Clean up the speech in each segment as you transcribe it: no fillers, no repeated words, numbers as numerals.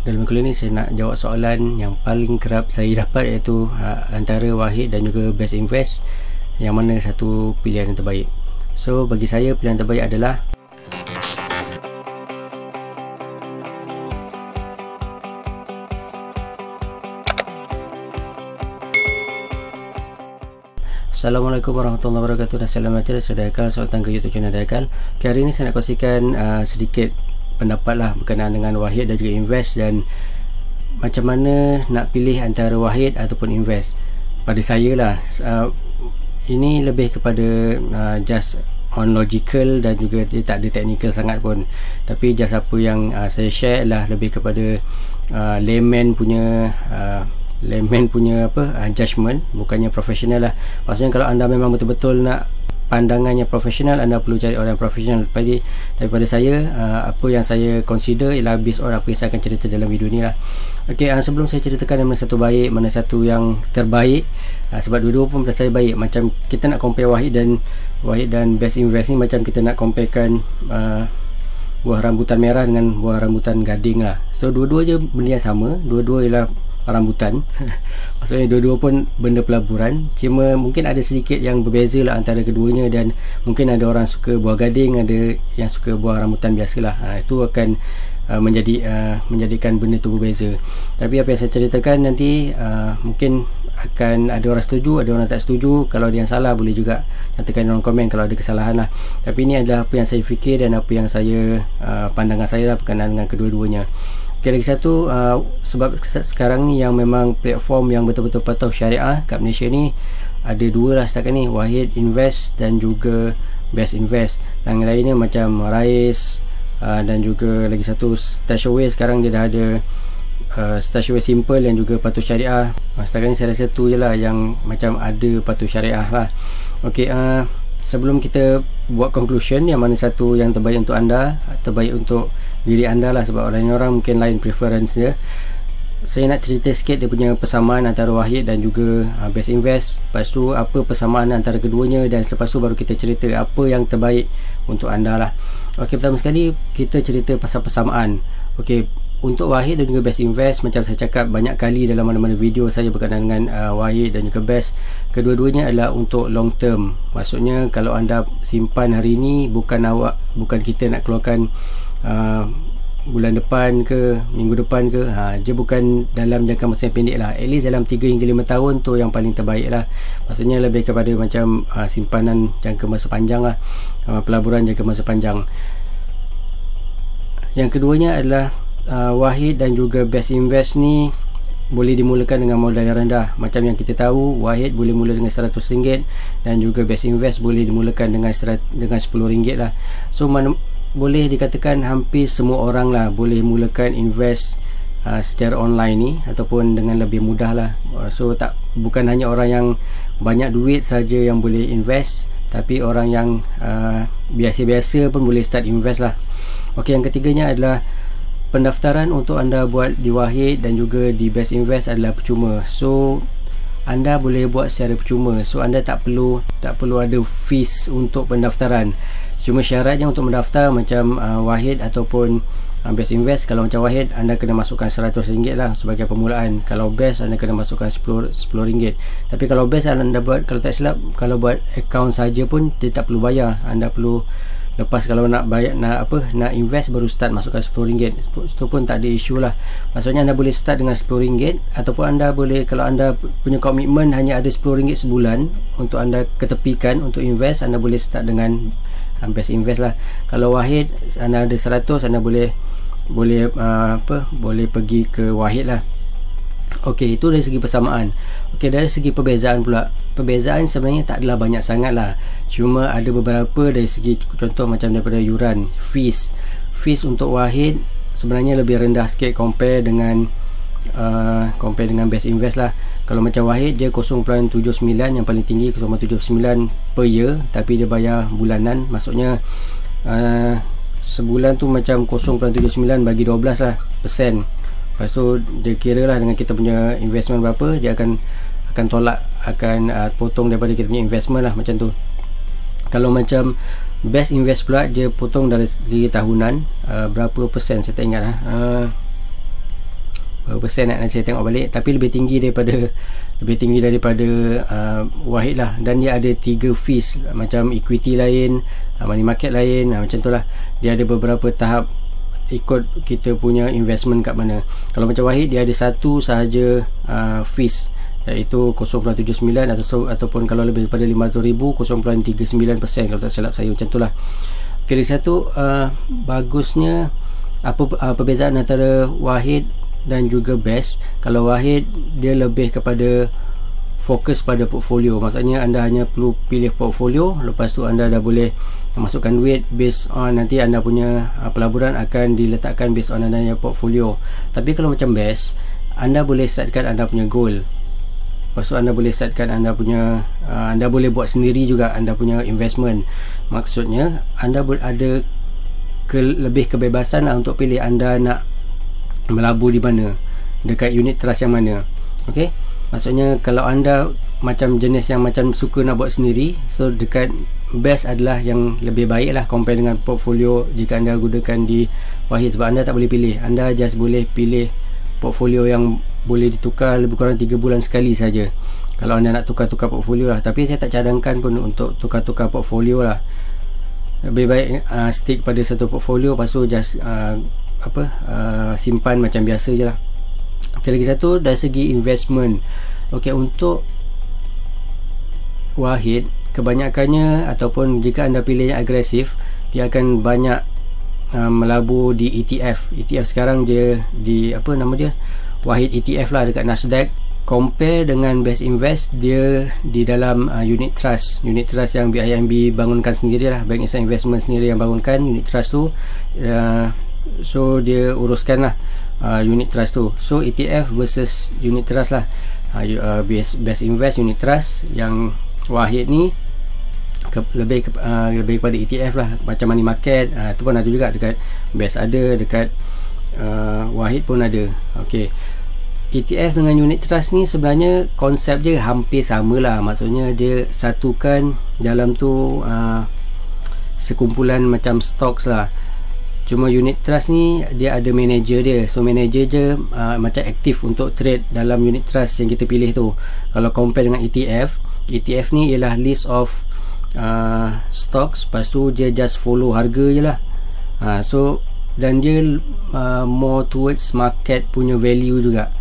Dalam kali ini saya nak jawab soalan yang paling kerap saya dapat, iaitu antara Wahid dan juga Best Invest, yang mana satu pilihan yang terbaik. So bagi saya pilihan terbaik adalah Assalamualaikum warahmatullahi wabarakatuh, dan salam sejahtera saudara Haikal, selamat datang ke YouTube channel Haikal. Okay, hari ini saya nak kongsikan sedikit pendapat lah berkenaan dengan Wahid dan juga Invest, dan macam mana nak pilih antara Wahid ataupun Invest. Pada saya lah, ini lebih kepada just on logical, dan juga dia tak ada technical sangat pun, tapi just apa yang saya share lah lebih kepada layman punya judgement, bukannya profesional lah. Maksudnya kalau anda memang betul-betul nak pandangannya profesional, anda perlu cari orang profesional. Tapi pada saya, apa yang saya consider ialah based on apa yang saya akan cerita dalam video ni lah. Okay, sebelum saya ceritakan mana satu baik, mana satu yang terbaik, sebab dua-dua pun pada saya baik. Macam kita nak compare Wahid dan Best Invest ni, macam kita nak comparekan buah rambutan merah dengan buah rambutan gading lah. So dua-dua je benda yang sama, dua-dua ialah rambutan. Maksudnya dua-dua pun benda pelaburan, cuma mungkin ada sedikit yang berbeza lah antara keduanya, dan mungkin ada orang suka buah gading, ada yang suka buah rambutan biasalah. Itu akan menjadikan benda tu berbeza. Tapi apa yang saya ceritakan nanti, mungkin akan ada orang setuju, ada orang tak setuju. Kalau ada yang salah, boleh juga nyatakan dalam komen kalau ada kesalahan lah. Tapi ini adalah apa yang saya fikir dan apa yang saya pandangan saya lah berkenaan dengan kedua-duanya. Okay, lagi satu, sebab sekarang ni yang memang platform yang betul-betul patuh syariah kat Malaysia ni ada dua lah setakat ni, Wahid Invest dan juga Best Invest. Yang lainnya macam Rais, dan juga lagi satu Stashaway. Sekarang dia dah ada Stashaway Simple dan juga patuh syariah. Setakat ni saya rasa tu je lah yang macam ada patuh syariah lah. Okay, sebelum kita buat conclusion yang mana satu yang terbaik untuk anda, terbaik untuk diri anda lah, sebab orang mungkin lain preference dia, saya nak cerita sikit dia punya persamaan antara Wahid dan juga Best Invest. Lepas tu apa persamaan antara keduanya, dan selepas tu baru kita cerita apa yang terbaik untuk anda lah. Ok, pertama sekali kita cerita pasal persamaan. Ok, untuk Wahid dan juga Best Invest, macam saya cakap banyak kali dalam mana-mana video saya berkenaan dengan Wahid dan juga Best, kedua-duanya adalah untuk long term. Maksudnya kalau anda simpan hari ni, bukan kita nak keluarkan bulan depan ke minggu depan ke, dia bukan dalam jangka masa yang pendek lah. At least dalam 3 hingga 5 tahun tu yang paling terbaik lah. Maksudnya lebih kepada macam simpanan jangka masa panjang lah, pelaburan jangka masa panjang. Yang keduanya adalah Wahid dan juga Best Invest ni boleh dimulakan dengan modal yang rendah. Macam yang kita tahu, Wahid boleh mula dengan RM100 dan juga Best Invest boleh dimulakan dengan RM10 lah. So boleh dikatakan hampir semua orang lah boleh mulakan invest secara online ni, ataupun dengan lebih mudah lah. So bukan hanya orang yang banyak duit saja yang boleh invest, tapi orang yang biasa-biasa pun boleh start invest lah. Ok, yang ketiganya adalah pendaftaran untuk anda buat di Wahid dan juga di Best Invest adalah percuma. So anda boleh buat secara percuma. So anda tak perlu ada fees untuk pendaftaran. Cuma syaratnya untuk mendaftar macam Wahid ataupun Best Invest, kalau macam Wahid anda kena masukkan RM100 lah sebagai permulaan. Kalau Best anda kena masukkan RM10. Tapi kalau Best anda buat, kalau tak silap, kalau buat account saja pun dia tak perlu bayar. Anda perlu lepas, kalau nak bayar, nak invest, baru start masukkan RM10. Itu pun tak ada isu lah. Maksudnya anda boleh start dengan RM10, ataupun anda boleh, kalau anda punya komitmen hanya ada RM10 sebulan untuk anda ketepikan untuk invest, anda boleh start dengan Best Invest lah. Kalau Wahid anda ada 100, anda boleh pergi ke Wahid lah. Ok, itu dari segi persamaan. Ok, dari segi perbezaan pula, perbezaan sebenarnya tak adalah banyak sangat lah. Cuma ada beberapa dari segi, contoh macam daripada yuran, fees untuk Wahid sebenarnya lebih rendah sikit compare dengan Best Invest lah. Kalau macam Wahid dia 0.79, yang paling tinggi 0.79 per year, tapi dia bayar bulanan. Maksudnya sebulan tu macam 0.79 bagi 12 lah persen. Lepas tu dia kira lah dengan kita punya investment berapa, dia akan potong daripada kita punya investment lah, macam tu. Kalau macam Best Invest pula, dia potong dari segi tahunan berapa persen saya tak ingat lah. persen nanti saya tengok balik, tapi lebih tinggi daripada Wahid lah. Dan dia ada 3 fees, macam equity lain, money market lain, macam tu lah. Dia ada beberapa tahap ikut kita punya investment kat mana. Kalau macam Wahid, dia ada satu sahaja fees, iaitu 0.79 ataupun kalau lebih daripada 500,000 0.39% kalau tak silap saya, macam tu lah. Okay, lagi satu bagusnya apa perbezaan antara Wahid dan juga Best. Kalau Wahid dia lebih kepada fokus pada portfolio, maksudnya anda hanya perlu pilih portfolio, lepas tu anda dah boleh masukkan duit based on nanti anda punya pelaburan akan diletakkan based on anda punya portfolio. Tapi kalau macam Best, anda boleh setkan anda punya goal, lepas tu anda boleh setkan anda punya anda boleh buat sendiri juga anda punya investment. Maksudnya anda ada lebih kebebasan lah untuk pilih anda nak melabur di mana, dekat unit trust yang mana. Okey, maksudnya kalau anda macam jenis yang macam suka nak buat sendiri, so dekat Best adalah yang lebih baik lah compare dengan portfolio jika anda gunakan di Wahid, sebab anda tak boleh pilih, anda just boleh pilih portfolio yang boleh ditukar lebih kurang 3 bulan sekali saja kalau anda nak tukar-tukar portfolio lah. Tapi saya tak cadangkan pun untuk tukar-tukar portfolio lah, lebih baik stick pada satu portfolio, lepas tu just simpan macam biasa je lah. Okay, lagi satu dari segi investment. Okay, untuk Wahid kebanyakannya, ataupun jika anda pilih yang agresif, dia akan banyak melabur di ETF. ETF sekarang dia di apa nama dia, Wahid ETF lah dekat Nasdaq. Compare dengan Best Invest, dia di dalam unit trust yang BIMB bangunkan sendiri lah, Bank Insan Investment sendiri yang bangunkan unit trust tu. So dia uruskan lah unit trust tu. So ETF versus unit trust lah, Best Invest unit trust, yang Wahid ni lebih kepada ETF lah, macam money market. Tu pun ada juga dekat Best, ada dekat Wahid pun ada. Okay, ETF dengan unit trust ni sebenarnya konsep je hampir sama lah, maksudnya dia satukan dalam tu sekumpulan macam stocks lah. Cuma unit trust ni dia ada manager dia, so manager je macam aktif untuk trade dalam unit trust yang kita pilih tu. Kalau compare dengan ETF ni ialah list of stocks, lepas tu dia just follow harga je lah. So dan dia more towards market punya value juga.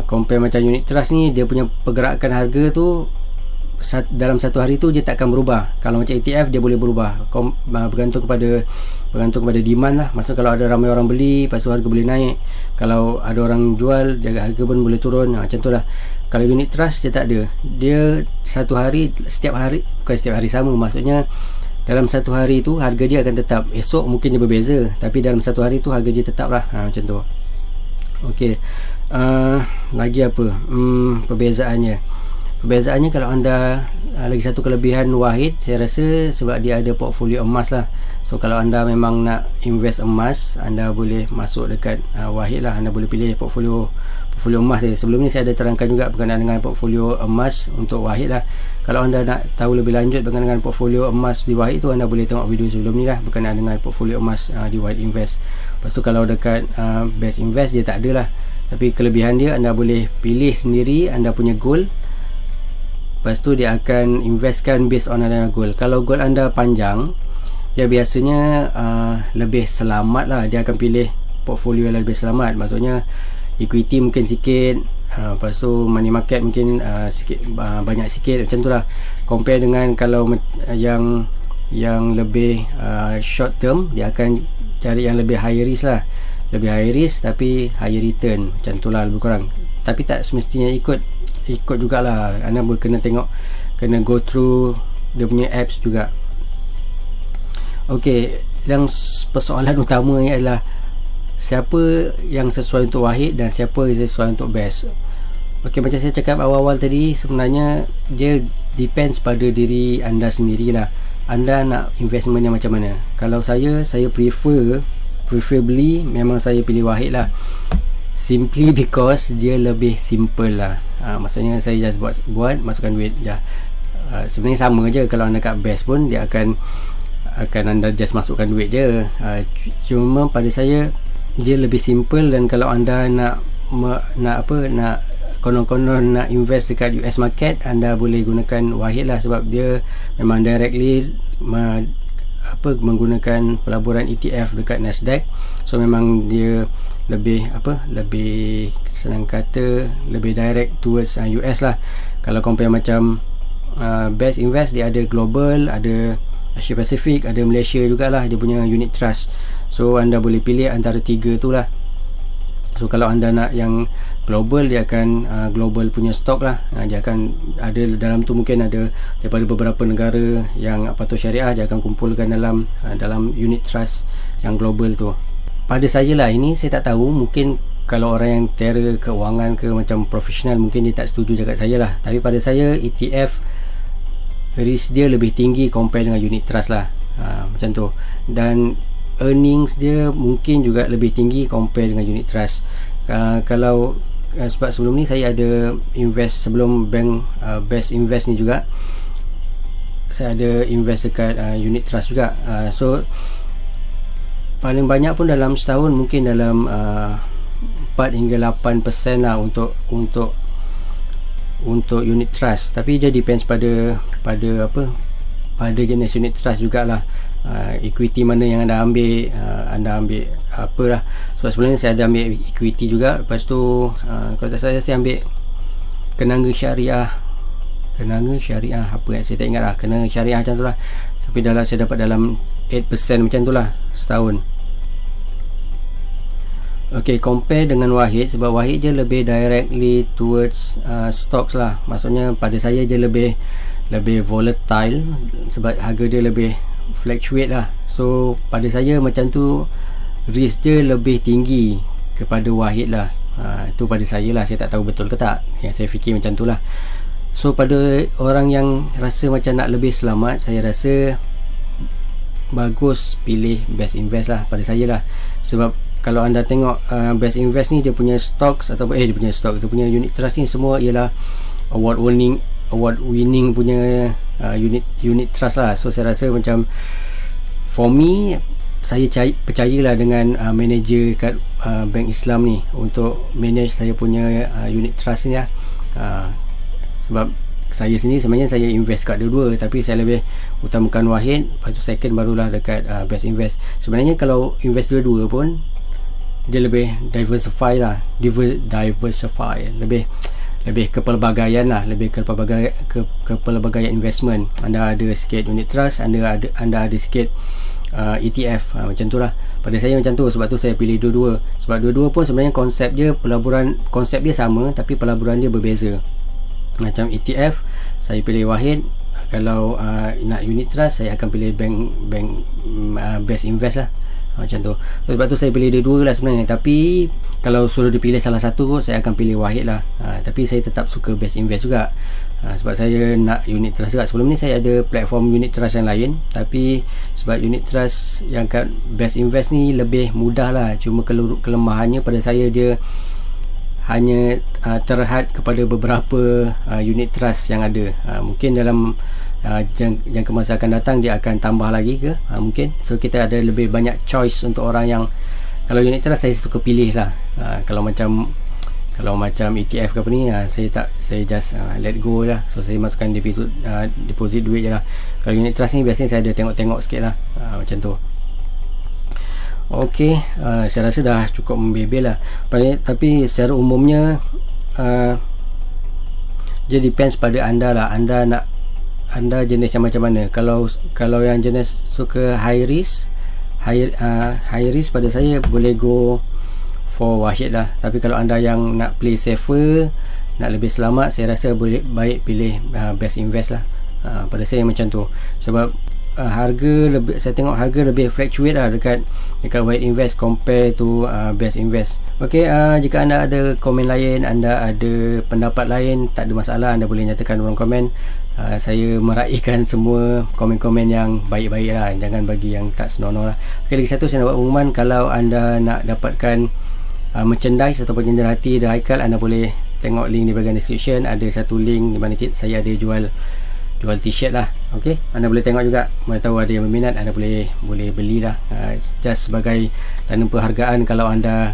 Compare macam unit trust ni, dia punya pergerakan harga tu dalam satu hari tu dia takkan berubah. Kalau macam ETF dia boleh berubah, bergantung kepada demand lah. Maksudnya kalau ada ramai orang beli, lepas tu harga boleh naik. Kalau ada orang jual, harga pun boleh turun. Macam tu lah. Kalau unit trust dia tak ada, dia setiap hari bukan setiap hari sama, maksudnya dalam satu hari tu harga dia akan tetap. Esok mungkin dia berbeza, tapi dalam satu hari tu harga dia tetap lah. Macam tu. Okey, lagi apa perbezaannya kalau anda lagi satu kelebihan Wahid, saya rasa sebab dia ada portfolio emas lah. So kalau anda memang nak invest emas, anda boleh masuk dekat Wahid lah. Anda boleh pilih portfolio emas dia. Sebelum ni saya ada terangkan juga berkenaan dengan portfolio emas untuk Wahid lah. Kalau anda nak tahu lebih lanjut berkenaan dengan portfolio emas di Wahid tu, anda boleh tengok video sebelum ni lah berkenaan dengan portfolio emas di Wahid Invest. Lepas tu kalau dekat Best Invest dia tak ada lah, tapi kelebihan dia anda boleh pilih sendiri anda punya goal. Lepas tu dia akan investkan based on anda goal. Kalau goal anda panjang, dia biasanya lebih selamat lah. Dia akan pilih portfolio yang lebih selamat, maksudnya equity mungkin sikit, lepas tu money market mungkin sikit, banyak sikit, macam tu lah. Compare dengan kalau yang lebih short term, dia akan cari yang lebih high risk lah, lebih high risk tapi high return, macam tu lah lebih kurang. Tapi tak semestinya ikut jugalah, anda boleh kena tengok, kena go through dia punya apps juga. Ok, yang persoalan utamanya adalah siapa yang sesuai untuk Wahid dan siapa yang sesuai untuk Best. Ok, macam saya cakap awal-awal tadi, sebenarnya dia depends pada diri anda sendirilah. Anda nak investment yang macam mana? Kalau saya preferably memang saya pilih Wahid lah, simply because dia lebih simple lah. Maksudnya saya just buat masukkan duit dah. Sebenarnya sama je kalau anda kat Best pun, dia akan anda just masukkan duit je. Cuma pada saya dia lebih simple, dan kalau anda nak nak konon-konon nak invest dekat US market, anda boleh gunakan Wahid lah, sebab dia memang directly menggunakan pelaburan ETF dekat Nasdaq. So memang dia lebih senang kata lebih direct towards US lah. Kalau compare macam Best Invest, dia ada global, ada Asia Pacific, ada Malaysia jugalah dia punya unit trust. So anda boleh pilih antara tiga tu lah. So kalau anda nak yang global, dia akan global punya stok lah. Dia akan ada dalam tu, mungkin ada daripada beberapa negara yang patuh syariah, dia akan kumpulkan dalam unit trust yang global tu. Pada saya lah, ini saya tak tahu, mungkin kalau orang yang tera keuangan ke macam profesional, mungkin dia tak setuju cakap saya lah. Tapi pada saya, ETF risk dia lebih tinggi compare dengan unit trust lah, macam tu. Dan earnings dia mungkin juga lebih tinggi compare dengan unit trust. Kalau sebab sebelum ni saya ada invest, sebelum bank Best Invest ni juga saya ada invest dekat unit trust juga. So paling banyak pun dalam setahun mungkin dalam 4 hingga 8% lah untuk unit trust. Tapi dia depends pada jenis unit trust jugalah. Equity mana yang anda ambil, apalah. Sebab sebelum ni saya ada ambil equity juga. Lepas tu kalau tak salah saya ambil kenanga syariah, apa yang saya tak ingat lah, kenanga syariah macam tu lah. Tapi saya dapat dalam 8% macam tu lah setahun. Okay, compare dengan Wahid, sebab Wahid je lebih directly towards stocks lah. Maksudnya pada saya je lebih volatile, sebab harga dia lebih fluctuate lah. So pada saya macam tu, risk dia lebih tinggi kepada Wahid lah. Itu pada saya lah, saya tak tahu betul ke tak, yang saya fikir macam tu lah. So pada orang yang rasa macam nak lebih selamat, saya rasa bagus pilih Best Invest lah pada saya lah. Sebab kalau anda tengok Best Invest ni, dia punya stocks dia punya unit trust ni semua ialah award winning punya unit trust lah. So saya rasa macam for me, saya percayalah dengan manager kat Bank Islam ni untuk manage saya punya unit trust ni lah. Sebab saya sendiri sebenarnya saya invest kat dua-dua, tapi saya lebih utamakan Wahid, lepas tu second barulah dekat Best Invest. Sebenarnya kalau invest dua-dua pun dia lebih diversify lah, lebih kepelbagaian lah, lebih kepelbagaian investment. Anda ada sikit unit trust, anda ada sikit ETF, macam tu lah. Pada saya macam tu, sebab tu saya pilih dua-dua. Sebab dua-dua pun sebenarnya konsep dia sama, tapi pelaburan dia berbeza. Macam ETF saya pilih Wahid, kalau nak unit trust saya akan pilih bank Best Invest lah, macam tu. Sebab tu saya pilih dua-dua lah sebenarnya. Tapi kalau suruh dipilih salah satu, saya akan pilih Wahid lah. Tapi saya tetap suka Best Invest juga, sebab saya nak unit trust juga. Sebelum ni saya ada platform unit trust yang lain, tapi sebab unit trust yang kat Best Invest ni lebih mudah lah. Cuma kelemahannya pada saya, dia hanya terhad kepada beberapa unit trust yang ada. Mungkin dalam jangka masa akan datang dia akan tambah lagi ke, mungkin. So kita ada lebih banyak choice untuk orang yang, kalau unit trust saya suka pilih lah. Kalau macam ETF ke apa ni, saya just let go lah. So saya masukkan deposit duit je lah. Kalau unit trust ni biasanya saya ada tengok-tengok sikit lah, macam tu. Ok, saya rasa dah cukup membebel lah. Tapi secara umumnya dia depends pada anda lah. Anda jenis yang macam mana. Kalau yang jenis suka high risk pada saya boleh go for Wahid lah. Tapi kalau anda yang nak play safer, nak lebih selamat, saya rasa boleh baik pilih Best Invest lah. Pada saya macam tu. Sebab saya tengok harga lebih fluctuate lah dekat Wahid Invest compare to Best Invest. Ok, jika anda ada komen lain, anda ada pendapat lain, tak ada masalah, anda boleh nyatakan dalam komen. Saya meraihkan semua komen-komen yang baik-baik lah, jangan bagi yang tak senonoh lah. Ok, lagi satu saya nak buat pengumuman. Kalau anda nak dapatkan merchandise ataupun jendera hati The Haikal, anda boleh tengok link di bahagian description. Ada satu link di mana saya ada jual t-shirt lah. Ok, anda boleh tengok juga. Mana tahu ada yang berminat, anda boleh belilah. Just sebagai tanda penghargaan kalau anda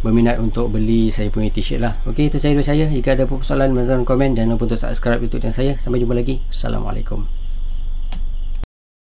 berminat untuk beli saya punya t-shirt lah. Okey, itu saya dari saya. Jika ada persoalan, menonton komen, jangan lupa untuk subscribe YouTube channel saya. Sampai jumpa lagi. Assalamualaikum.